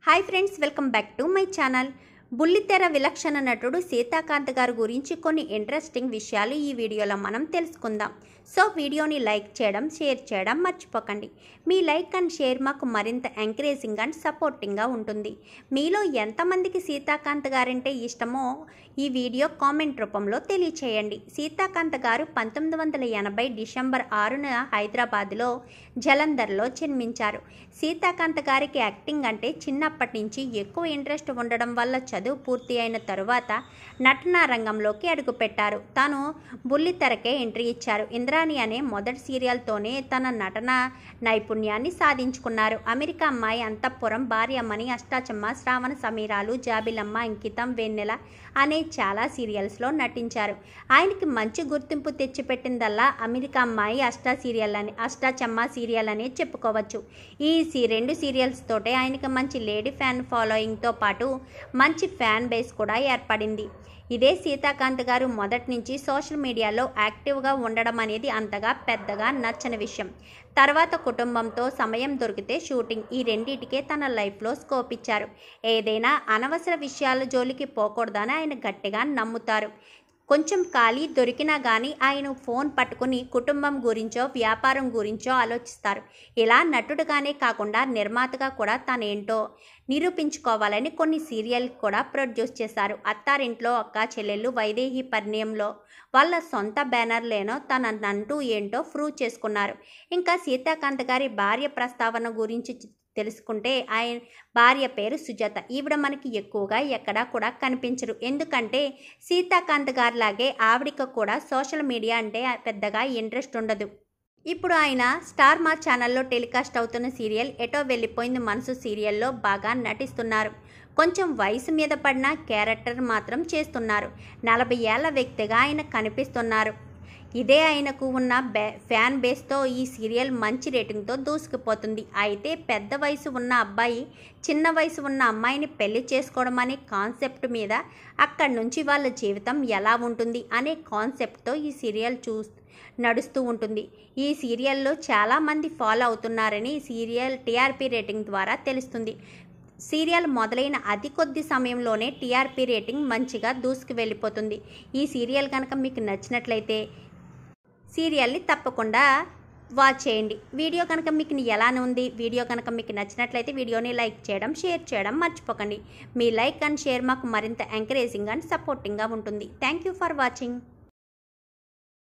Hi friends, welcome back to my channel. బుల్లితెర విలక్షణ నటుడు సీతాకాంత్ గారి గురించి కొన్ని ఇంట్రెస్టింగ్ విషయాలు ఈ వీడియోలో మనం తెలుసుకుందాం. సో వీడియోని లైక్ చేయడం, షేర్ చేయడం మర్చిపోకండి. మీ లైక్ అండ్ షేర్ మాకు మరింత ఎంకరేజింగ్ అండ్ సపోర్టింగ్గా ఉంటుంది. మీలో ఎంతమందికి సీతాకాంత్ గారంటే ఇష్టమో ఈ వీడియో కామెంట్ రూపంలో తెలియచేయండి. సీతాకాంత్ గారు 1980 డిసెంబర్ 6న హైదరాబాద్లో జలంధర్లో జన్మించారు. సీతాకాంత్ గారికి యాక్టింగ్ అంటే చిన్నప్పటి నుంచి ఎక్కువ ఇంట్రెస్ట్ ఉండడం వల్ల చదువు పూర్తి అయిన తరువాత నటనా రంగంలోకి అడుగుపెట్టారు. తాను బుల్లితెరకే ఎంట్రీ ఇచ్చారు. ఇంద్రాణి అనే మొదటి సీరియల్తోనే తన నటన నైపుణ్యాన్ని సాధించుకున్నారు. అమెరికా అమ్మాయి, అంతఃపురం, భార్యమణి, అష్టాచమ్మ, శ్రావణ సమీరాలు, జాబిలమ్మ, అంకితం, వెన్నెల అనే చాలా సీరియల్స్లో నటించారు. ఆయనకి మంచి గుర్తింపు తెచ్చిపెట్టిందల్లా అమెరికా అమ్మాయి, అష్టాచమ్మ సీరియల్ అనే చెప్పుకోవచ్చు. ఈ రెండు సీరియల్స్ తోటే ఆయనకి మంచి లేడీ ఫ్యాన్ ఫాలోయింగ్తో పాటు మంచి ఫ్యాన్ బేస్ కూడా ఏర్పడింది. ఇదే సీతాకాంత్ గారు మొదటి నుంచి సోషల్ మీడియాలో యాక్టివ్గా ఉండడం అనేది అంతగా పెద్దగా నచ్చని విషయం. తర్వాత కుటుంబంతో సమయం దొరికితే షూటింగ్, ఈ రెండింటికే తన లైఫ్లో స్కోప్ ఇచ్చారు. ఏదైనా అనవసర విషయాల జోలికి పోకూడదని ఆయన గట్టిగా నమ్ముతారు. కొంచెం ఖాళీ దొరికినా కానీ ఆయన ఫోన్ పట్టుకుని కుటుంబం గురించో వ్యాపారం గురించో ఆలోచిస్తారు. ఇలా నటుడుగానే కాకుండా నిర్మాతగా కూడా తనేంటో నిరూపించుకోవాలని కొన్ని సీరియల్ కూడా ప్రొడ్యూస్ చేశారు. అత్తారింట్లో అక్క చెల్లెళ్ళు, వైదేహి పరిణయంలో వాళ్ళ సొంత బ్యానర్లేనో తనంటూ ఏంటో ప్రూవ్ చేసుకున్నారు. ఇంకా సీతాకాంత్ గారి భార్య ప్రస్తావన గురించి తెలుసుకుంటే ఆయన భార్య పేరు సుజాత. ఈవిడ మనకి ఎక్కువగా ఎక్కడా కూడా కనిపించరు. ఎందుకంటే సీతాకాంత్ గారిలాగే ఆవిడకి కూడా సోషల్ మీడియా అంటే పెద్దగా ఇంట్రెస్ట్ ఉండదు. ఇప్పుడు ఆయన స్టార్ మా ఛానల్లో టెలికాస్ట్ అవుతున్న సీరియల్ ఎటో వెళ్ళిపోయింది మనసు సీరియల్లో బాగా నటిస్తున్నారు. కొంచెం వయసు మీద పడిన క్యారెక్టర్ మాత్రం చేస్తున్నారు. 40 ఏళ్ల వ్యక్తిగా ఆయన కనిపిస్తున్నారు. ఇదే ఆయనకు ఉన్న ఫ్యాన్ బేస్తో ఈ సీరియల్ మంచి రేటింగ్తో దూసుకుపోతుంది. అయితే పెద్ద వయసు ఉన్న అబ్బాయి చిన్న వయసు ఉన్న అమ్మాయిని పెళ్లి చేసుకోవడం అనే కాన్సెప్ట్ మీద అక్కడి నుంచి వాళ్ళ జీవితం ఎలా ఉంటుంది అనే కాన్సెప్ట్తో ఈ సీరియల్ నడుస్తూ ఉంటుంది. ఈ సీరియల్లో చాలామంది ఫాలో అవుతున్నారని సీరియల్ టీఆర్పీ రేటింగ్ ద్వారా తెలుస్తుంది. సీరియల్ మొదలైన అతి కొద్ది సమయంలోనే టీఆర్పీ రేటింగ్ మంచిగా దూసుకు వెళ్ళిపోతుంది. ఈ సీరియల్ కనుక మీకు నచ్చినట్లయితే సీరియల్ని తప్పకుండా వాచ్ చేయండి. వీడియో కనుక మీకు ఎలానే ఉంది, వీడియో కనుక మీకు నచ్చినట్లయితే వీడియోని లైక్ చేయడం, షేర్ చేయడం మర్చిపోకండి. మీ లైక్ అండ్ షేర్ మాకు మరింత ఎంకరేజింగ్ అండ్ సపోర్టింగ్గా ఉంటుంది. Thank you for watching.